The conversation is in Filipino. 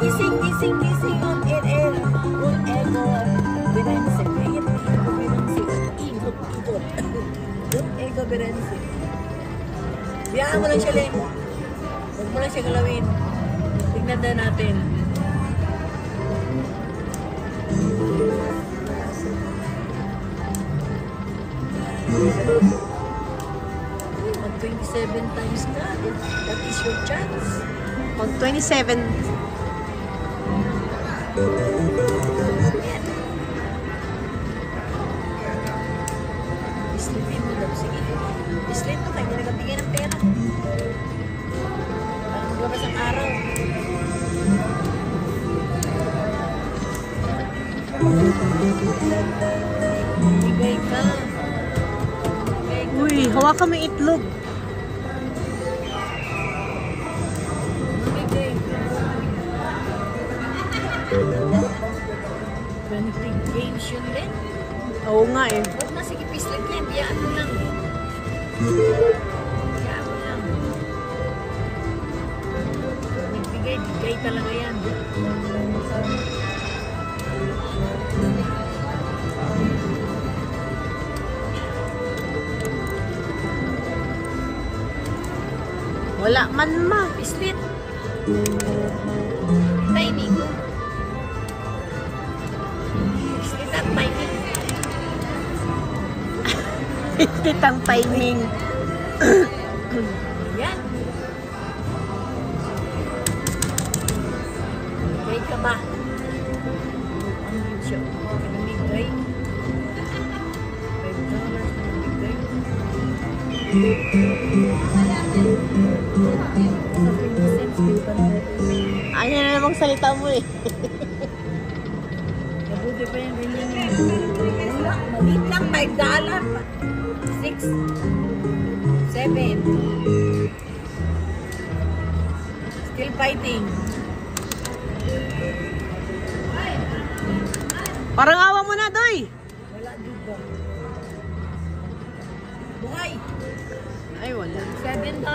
gising, gising, gising on air. Un ego, Berense. Ego Berense. Ikot, ikot. Un ego Berense. Biyaan mo lang siya, Len. Huwag mo lang siya galawin. Tignan na natin. Mag 27 times ka. That is your chance. Pag 27. Yan. Islipin mo daw. Sige. Islip mo tayo. Nagabigyan ng pera. Parang maglabas ang araw. Bigay ka. Uy, hawakan mo yung itlog. Bigay ka. 20 games yun din. Oo nga eh. Huwag na, sige, pislit yan. Biyaan mo lang. Biyaan mo lang. Nagbigay, bigay talaga yan. Wala man ma. Pislit. Timing. Pislit at timing. Pislit ang timing. Yan. Bigay ka ba? Ang yun siya. Pinamigay. $5. Ayan na namang salita mo eh. Mabuti pa yan. Wala. Malit lang. $5. 6. 7. Still fighting. Parang awa mo na, Doy. Wala dito. Buhay. Ay, wala. $7.